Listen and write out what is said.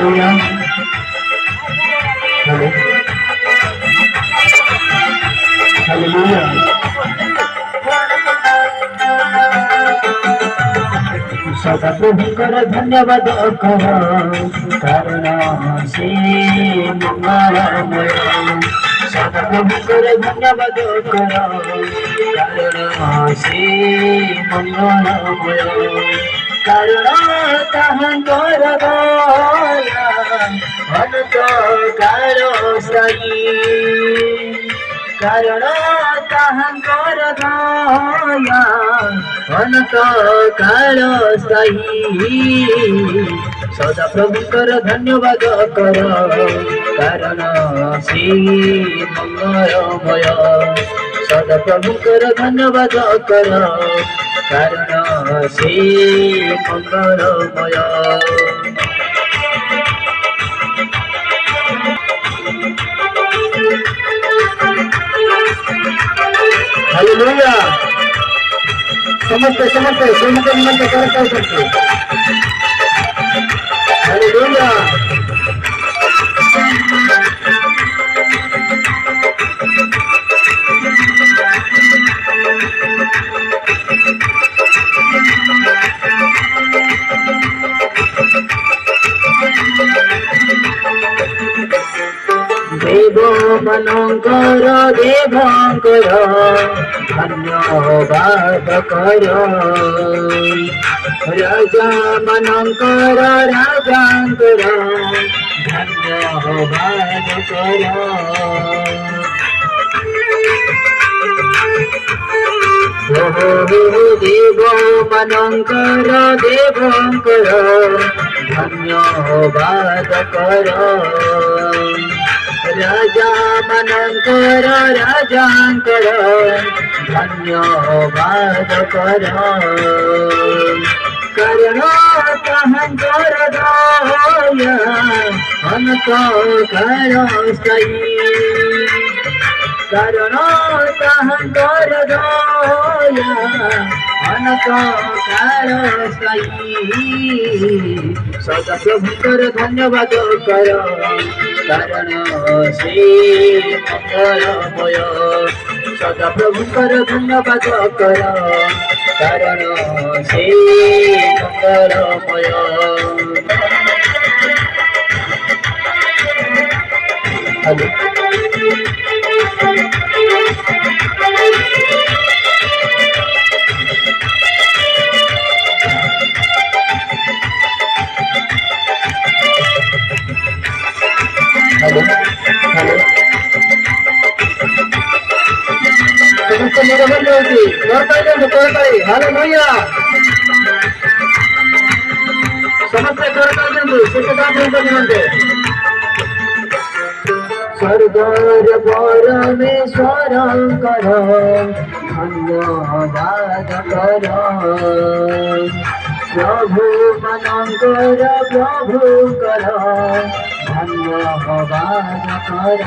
hallelujah hallelujah सदा प्रभुकर धन्यवाद कर कारण से मंगलमय सदा प्रभुकर धन्यवाद कर कारण से मंगलमय कारण ताहांकर दया अनंत काल स्थायी कारण ताहांकर दया अनंत काल स्थायी सदा प्रभुकर धन्यवाद कर कारण से मंगलमय सदा प्रभुकर धन्यवाद कर कारण से मंगलमय हालेलुया समजते समजते निमंत करता करते हालेलुया देव मनंकर देवंकर धन्यवाद कर राजा मनंकर राजांकर धन्यवाद कर देव मनंकर देवंकर धन्यवाद कर राजा मनंकर राजांकर धन्यवाद कर कारण ताहांकर दया अनंत काल स्थायी कारण ताहांकर दया अनंत काल स्थायी सदा प्रभुकर धन्यवाद कर कारण से मंगलमय सदा प्रभुकर धन्यवाद कर कारण से मंगलमय हेलो हेलो समस्त निरबंध होती कोरताई हालेलुया समस्त कोरताई सुखदान निमंते स्वर्गर परमेश्वर कर धन्यवाद कर प्रभु मनंकर प्रभु कर धन्यवाद कर